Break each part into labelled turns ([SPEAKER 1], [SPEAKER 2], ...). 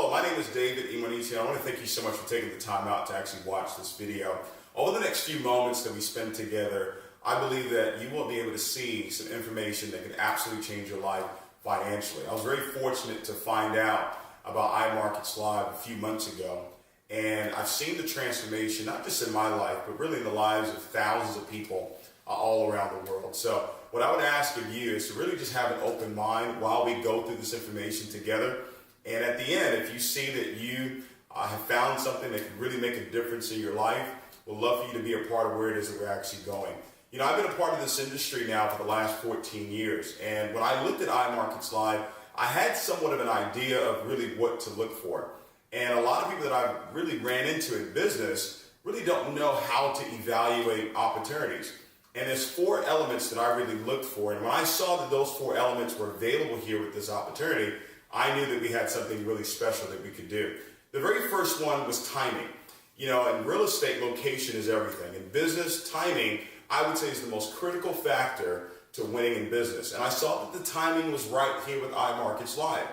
[SPEAKER 1] Hello, my name is David Imonitie, and I want to thank you so much for taking the time out to actually watch this video. Over the next few moments that we spend together, I believe that you will be able to see some information that can absolutely change your life financially. I was very fortunate to find out about iMarketsLive a few months ago, and I've seen the transformation, not just in my life, but really in the lives of thousands of people all around the world. So what I would ask of you is to really just have an open mind while we go through this information together. And at the end, if you see that you have found something that can really make a difference in your life, we'd love for you to be a part of where it is that we're actually going. You know, I've been a part of this industry now for the last 14 years. And when I looked at iMarketsLive, I had somewhat of an idea of really what to look for. And a lot of people that I've really ran into in business really don't know how to evaluate opportunities. And there's 4 elements that I really looked for. And when I saw that those 4 elements were available here with this opportunity, I knew that we had something really special that we could do. The very first one was timing. You know, in real estate, location is everything. In business, timing, I would say, is the most critical factor to winning in business. And I saw that the timing was right here with iMarketsLive.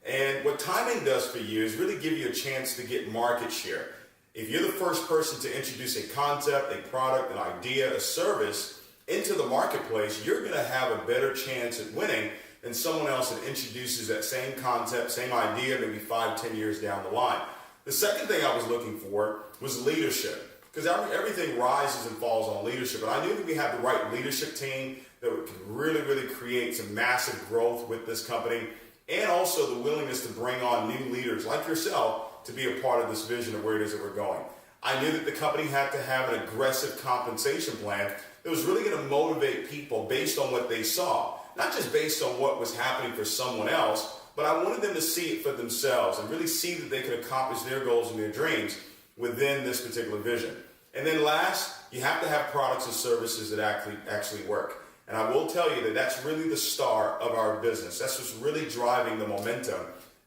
[SPEAKER 1] And what timing does for you is really give you a chance to get market share. If you're the first person to introduce a concept, a product, an idea, a service into the marketplace, you're going to have a better chance at winning than someone else that introduces that same concept, same idea, maybe 5-10 years down the line. The second thing I was looking for was leadership, because everything rises and falls on leadership. And I knew that we had the right leadership team that could really create some massive growth with this company, and also the willingness to bring on new leaders like yourself to be a part of this vision of where it is that we're going. I knew that the company had to have an aggressive compensation plan that was really going to motivate people based on what they saw. Not just based on what was happening for someone else, but I wanted them to see it for themselves and really see that they could accomplish their goals and their dreams within this particular vision. And then last, you have to have products and services that actually work. And I will tell you that that's really the star of our business. That's what's really driving the momentum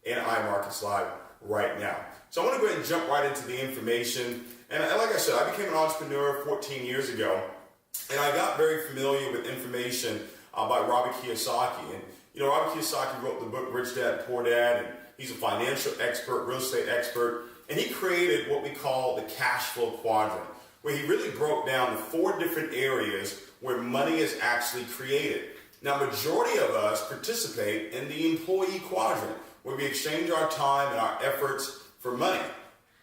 [SPEAKER 1] in iMarketsLive right now. So I want to go ahead and jump right into the information. And like I said, I became an entrepreneur 14 years ago, and I got very familiar with information by Robert Kiyosaki. And you know, Robert Kiyosaki wrote the book Rich Dad, Poor Dad, and he's a financial expert, real estate expert, and he created what we call the cash flow quadrant, where he really broke down the 4 different areas where money is actually created. Now, majority of us participate in the employee quadrant, where we exchange our time and our efforts for money.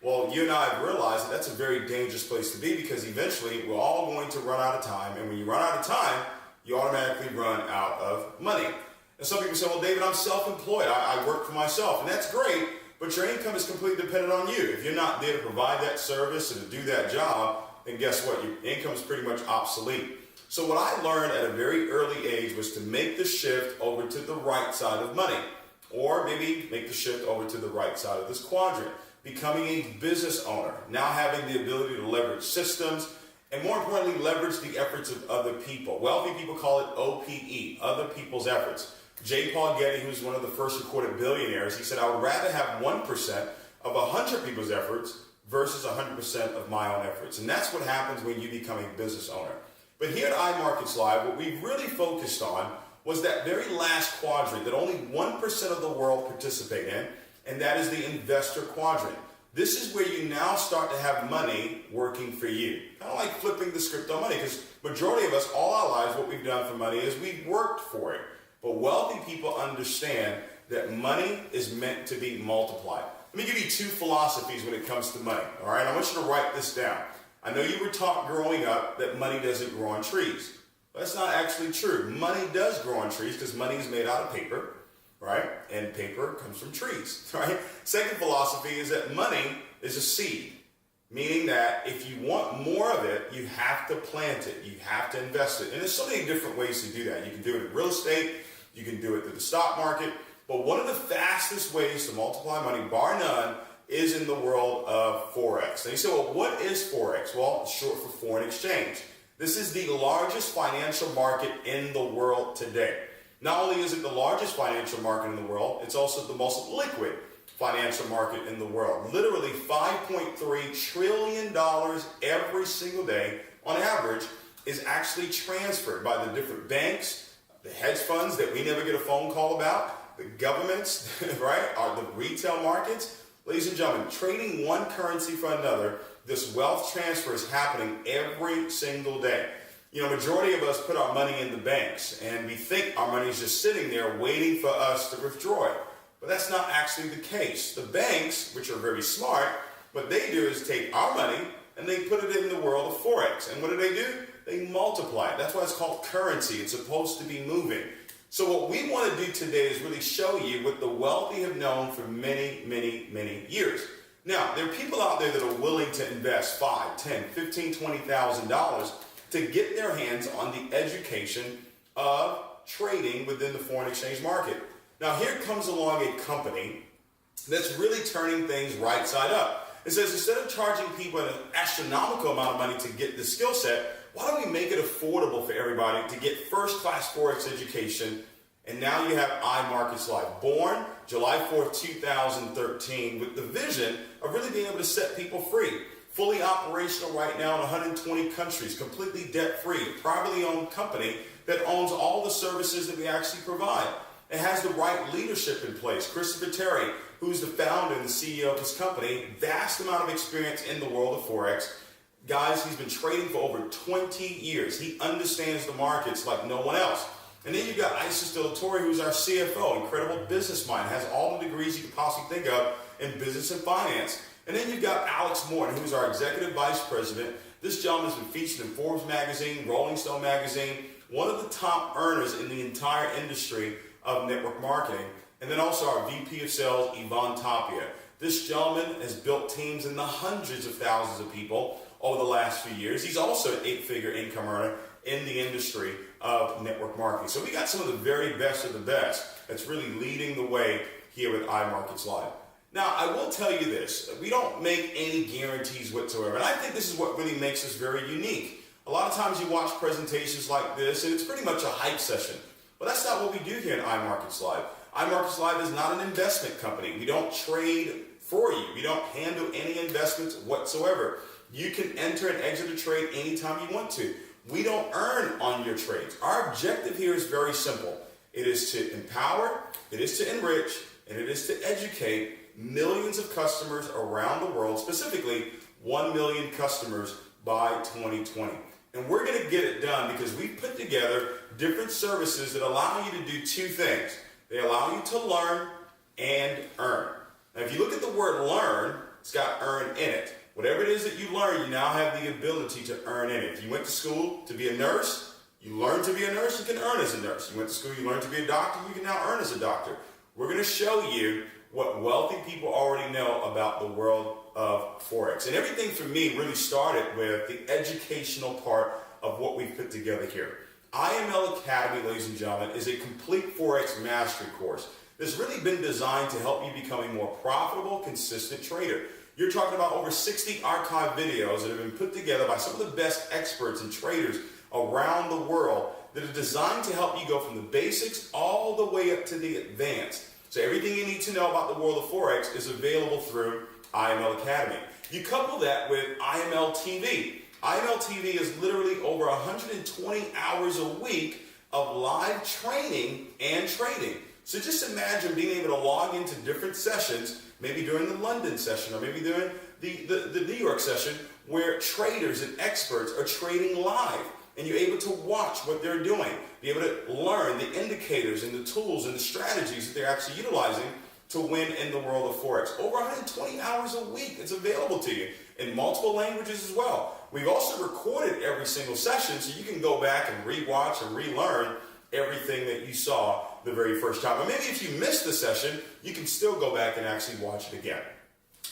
[SPEAKER 1] Well, you and I have realized that that's a very dangerous place to be, because eventually we're all going to run out of time, and when you run out of time, you automatically run out of money. And some people say, well, David, I'm self-employed. I work for myself. And that's great, but your income is completely dependent on you. If you're not there to provide that service and to do that job, then guess what? Your income is pretty much obsolete. So what I learned at a very early age was to make the shift over to the right side of money, or maybe make the shift over to the right side of this quadrant, becoming a business owner, now having the ability to leverage systems, and more importantly, leverage the efforts of other people. Wealthy people call it OPE, other people's efforts. J. Paul Getty, who's one of the first recorded billionaires, he said, I would rather have 1% of 100 people's efforts versus 100% of my own efforts. And that's what happens when you become a business owner. But here at iMarketsLive, what we really focused on was that very last quadrant that only 1% of the world participate in, and that is the investor quadrant. This is where you now start to have money working for you. Kind of like flipping the script on money, because majority of us, all our lives, what we've done for money is we've worked for it. But wealthy people understand that money is meant to be multiplied. Let me give you 2 philosophies when it comes to money, all right? I want you to write this down. I know you were taught growing up that money doesn't grow on trees. But that's not actually true. Money does grow on trees because money is made out of paper, right? And paper comes from trees, right? Second philosophy is that money is a seed, meaning that if you want more of it, you have to plant it. You have to invest it. And there's so many different ways to do that. You can do it in real estate. You can do it through the stock market. But one of the fastest ways to multiply money, bar none, is in the world of Forex. And you say, well, what is Forex? Well, it's short for foreign exchange. This is the largest financial market in the world today. Not only is it the largest financial market in the world, it's also the most liquid financial market in the world. Literally $5.3 trillion every single day, on average, is actually transferred by the different banks, the hedge funds that we never get a phone call about, the governments, right, or the retail markets. Ladies and gentlemen, trading one currency for another, this wealth transfer is happening every single day. You know, majority of us put our money in the banks, and we think our money is just sitting there waiting for us to withdraw it. But that's not actually the case. The banks, which are very smart, what they do is take our money and they put it in the world of Forex. And what do? They multiply it. That's why it's called currency. It's supposed to be moving. So what we want to do today is really show you what the wealthy have known for many, many, many years. Now, there are people out there that are willing to invest $5, $10, $15, $20,000 to get their hands on the education of trading within the foreign exchange market. Now, here comes along a company that's really turning things right side up. It says instead of charging people an astronomical amount of money to get the skill set, why don't we make it affordable for everybody to get first-class Forex education? And now you have iMarketsLive, born July 4th, 2013, with the vision of really being able to set people free. Fully operational right now in 120 countries, completely debt-free, a privately owned company that owns all the services that we actually provide. It has the right leadership in place. Christopher Terry, who's the founder and the CEO of this company, vast amount of experience in the world of Forex. Guys, he's been trading for over 20 years. He understands the markets like no one else. And then you've got Isis De La Torre, who's our CFO, incredible business mind, has all the degrees you could possibly think of in business and finance. And then you've got Alex Morton, who's our executive vice president. This gentleman's been featured in Forbes magazine, Rolling Stone magazine, one of the top earners in the entire industry of network marketing. And then also our VP of sales, Yvonne Tapia. This gentleman has built teams in the hundreds of thousands of people over the last few years. He's also an 8-figure income earner in the industry of network marketing. So we got some of the very best of the best that's really leading the way here with iMarketsLive. Now, I will tell you this, we don't make any guarantees whatsoever, and I think this is what really makes us very unique. A lot of times you watch presentations like this, and it's pretty much a hype session. But that's not what we do here in iMarketsLive. iMarketsLive is not an investment company. We don't trade for you. We don't handle any investments whatsoever. You can enter and exit a trade anytime you want to. We don't earn on your trades. Our objective here is very simple. It is to empower, it is to enrich, and it is to educate millions of customers around the world, specifically 1 million customers by 2020. And we're going to get it done because we've put together different services that allow you to do two things. They allow you to learn and earn. Now, if you look at the word learn, it's got earn in it. Whatever it is that you learn, you now have the ability to earn in it. If you went to school to be a nurse, you learn to be a nurse, you can earn as a nurse. You went to school, you learned to be a doctor, you can now earn as a doctor. We're going to show you what wealthy people already know about the world of Forex. And everything for me really started with the educational part of what we've put together here. IML Academy, ladies and gentlemen, is a complete Forex mastery course that's really been designed to help you become a more profitable, consistent trader. You're talking about over 60 archive videos that have been put together by some of the best experts and traders around the world that are designed to help you go from the basics all the way up to the advanced. So everything you need to know about the world of Forex is available through IML Academy. You couple that with IML TV. IML TV is literally over 120 hours a week of live training and trading. So just imagine being able to log into different sessions, maybe during the London session or maybe during the New York session, where traders and experts are trading live. And you're able to watch what they're doing, be able to learn the indicators and the tools and the strategies that they're actually utilizing to win in the world of Forex. Over 120 hours a week, it's available to you in multiple languages as well. We've also recorded every single session so you can go back and rewatch and relearn everything that you saw the very first time. Or maybe if you missed the session, you can still go back and actually watch it again.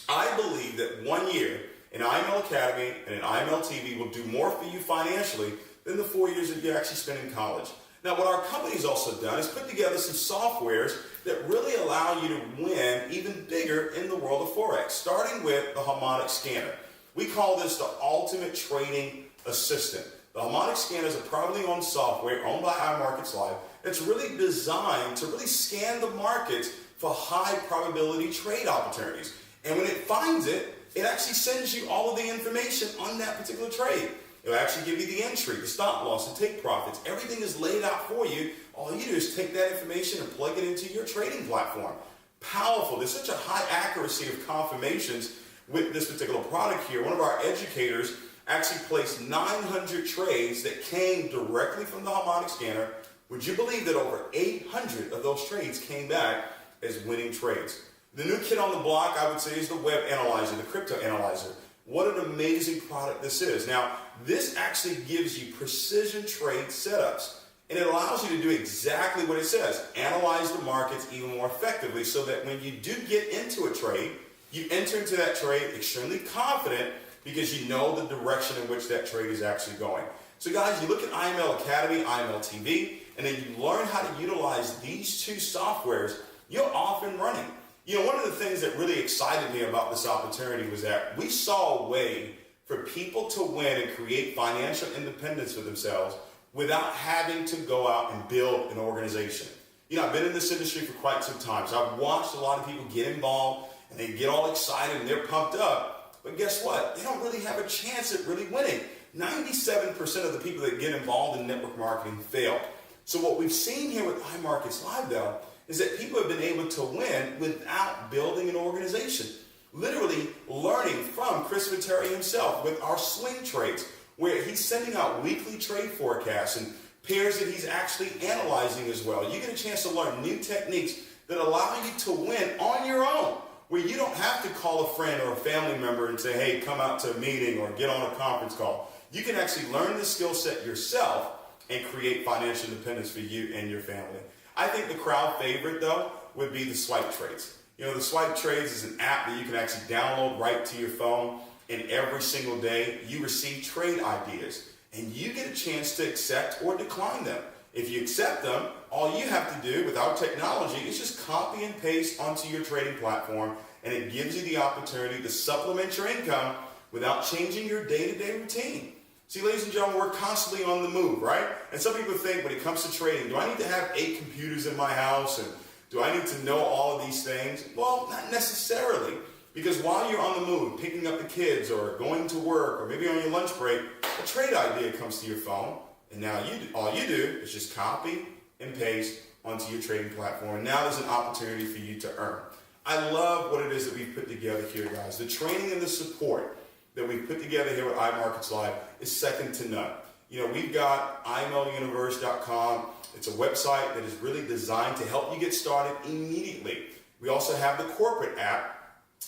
[SPEAKER 1] I believe that 1 year in IML Academy and in IML TV will do more for you financially than the 4 years that you actually spent in college. Now, what our company's also done is put together some softwares that really allow you to win even bigger in the world of Forex, starting with the Imonitie scanner. We call this the ultimate trading assistant. The Imonitie scanner is a privately owned software owned by iMarketsLive that's really designed to really scan the markets for high probability trade opportunities. And when it finds it, it actually sends you all of the information on that particular trade. It'll actually give you the entry, the stop loss, and take profits. Everything is laid out for you. All you do is take that information and plug it into your trading platform. powerful. There's such a high accuracy of confirmations with this particular product here. One of our educators actually placed 900 trades that came directly from the harmonic scanner. Would you believe that over 800 of those trades came back as winning trades? The new kid on the block, I would say, is the web analyzer, the crypto analyzer. What an amazing product this is. Now, this actually gives you precision trade setups, and it allows you to do exactly what it says, analyze the markets even more effectively, so that when you do get into a trade, you enter into that trade extremely confident because you know the direction in which that trade is actually going. So guys, you look at IML Academy, IML TV, and then you learn how to utilize these two softwares, you're off and running. You know, one of the things that really excited me about this opportunity was that we saw a way for people to win and create financial independence for themselves without having to go out and build an organization. You know, I've been in this industry for quite some time, so I've watched a lot of people get involved and they get all excited and they're pumped up, but guess what? They don't really have a chance at really winning. 97% of the people that get involved in network marketing fail. So what we've seen here with iMarketsLive, though, is that people have been able to win without building an organization. Literally learning from Chris Viteri himself with our swing trades, where he's sending out weekly trade forecasts and pairs that he's actually analyzing as well. You get a chance to learn new techniques that allow you to win on your own, where you don't have to call a friend or a family member and say, hey, come out to a meeting or get on a conference call. You can actually learn the skill set yourself and create financial independence for you and your family. I think the crowd favorite, though, would be the swipe trades. You know, the swipe trades is an app that you can actually download right to your phone, and every single day you receive trade ideas, and you get a chance to accept or decline them. If you accept them, all you have to do without technology is just copy and paste onto your trading platform, and it gives you the opportunity to supplement your income without changing your day-to-day routine. See, ladies and gentlemen, we're constantly on the move, right? And some people think when it comes to trading, do I need to have 8 computers in my house? And do I need to know all of these things? Well, not necessarily. Because while you're on the move, picking up the kids or going to work or maybe on your lunch break, a trade idea comes to your phone. And now all you do is just copy and paste onto your trading platform. And now there's an opportunity for you to earn. I love what it is that we've put together here, guys. The training and the support that we've put together here with iMarketsLive is second to none. You know, we've got imluniverse.com. It's a website that is really designed to help you get started immediately. We also have the corporate app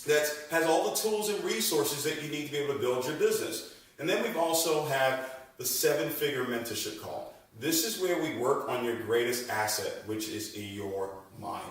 [SPEAKER 1] that has all the tools and resources that you need to be able to build your business. And then we've also had the 7-figure mentorship call. This is where we work on your greatest asset, which is your mind.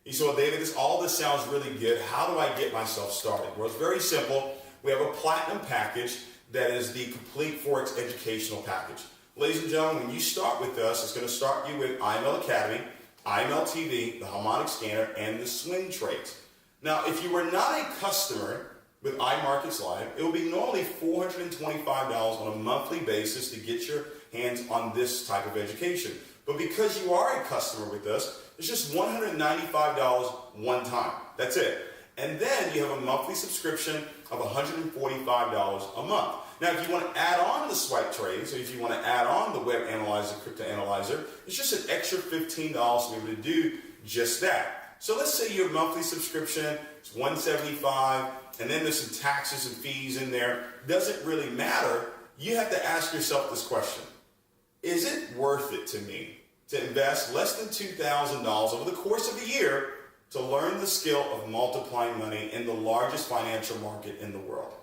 [SPEAKER 1] You say, well, David, all this sounds really good. How do I get myself started? Well, it's very simple. We have a platinum package that is the complete Forex educational package. Ladies and gentlemen, when you start with us, it's going to start you with IML Academy, IML TV, the harmonic scanner, and the swing trades. Now, if you were not a customer with iMarketsLive, it will be normally $425 on a monthly basis to get your hands on this type of education. But because you are a customer with us, it's just $195 one time. That's it. And then you have a monthly subscription of $145 a month. Now, if you want to add on the swipe trades, or if you want to add on the web analyzer, crypto analyzer, it's just an extra $15 to be able to do just that. So let's say your monthly subscription is $175, and then there's some taxes and fees in there. Doesn't really matter. You have to ask yourself this question. Is it worth it to me to invest less than $2,000 over the course of a year to learn the skill of multiplying money in the largest financial market in the world?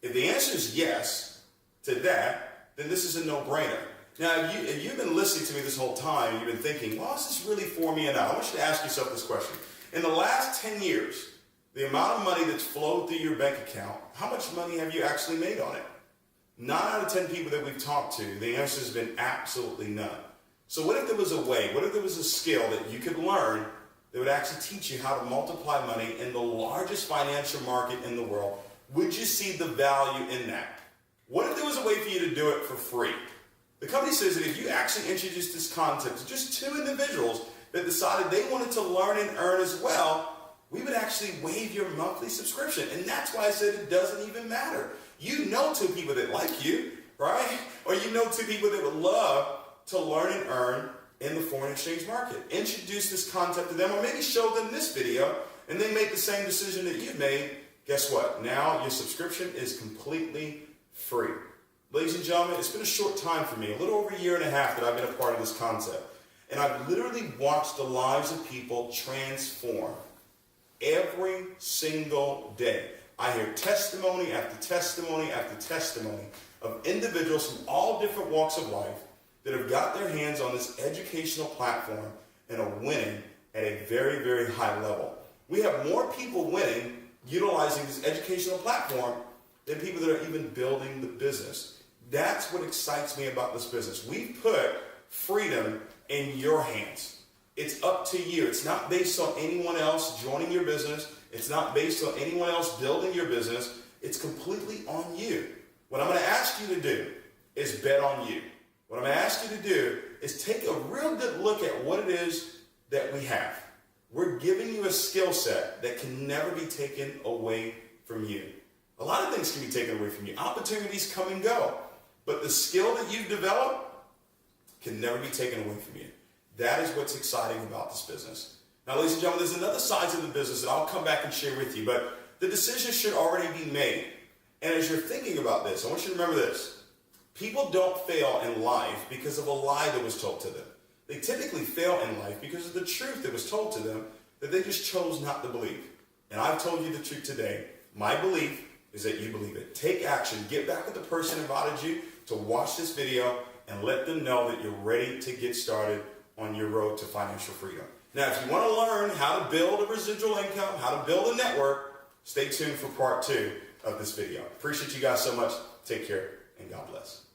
[SPEAKER 1] If the answer is yes to that, then this is a no-brainer. Now, if you've been listening to me this whole time, and you've been thinking, well, is this really for me or not? I want you to ask yourself this question. In the last 10 years, the amount of money that's flowed through your bank account, how much money have you actually made on it? 9 out of 10 people that we've talked to, the answer has been absolutely none. So what if there was a way, what if there was a skill that you could learn that would actually teach you how to multiply money in the largest financial market in the world? Would you see the value in that? What if there was a way for you to do it for free? The company says that if you actually introduced this concept to just 2 individuals that decided they wanted to learn and earn as well, we would actually waive your monthly subscription. And that's why I said it doesn't even matter. You know 2 people that like you, right? Or you know 2 people that would love to learn and earn in the foreign exchange market. Introduce this concept to them, or maybe show them this video, and they make the same decision that you've made. Guess what? Now your subscription is completely free. Ladies and gentlemen, it's been a short time for me, a little over a year and a half that I've been a part of this concept. And I've literally watched the lives of people transform every single day. I hear testimony after testimony after testimony of individuals from all different walks of life that have got their hands on this educational platform and are winning at a very, very high level. We have more people winning utilizing this educational platform than people that are even building the business. That's what excites me about this business. We put freedom in your hands. It's up to you. It's not based on anyone else joining your business. It's not based on anyone else building your business. It's completely on you. What I'm going to ask you to do is bet on you. What I'm going to ask you to do is take a real good look at what it is that we have. We're giving you a skill set that can never be taken away from you. A lot of things can be taken away from you. Opportunities come and go. But the skill that you've developed can never be taken away from you. That is what's exciting about this business. Now, ladies and gentlemen, there's another side to the business that I'll come back and share with you, but the decision should already be made. And as you're thinking about this, I want you to remember this. People don't fail in life because of a lie that was told to them. They typically fail in life because of the truth that was told to them that they just chose not to believe. And I've told you the truth today. My belief is that you believe it. Take action. Get back with the person who invited you to watch this video and let them know that you're ready to get started on your road to financial freedom. Now, if you want to learn how to build a residual income, how to build a network, stay tuned for part 2 of this video. Appreciate you guys so much. Take care and God bless.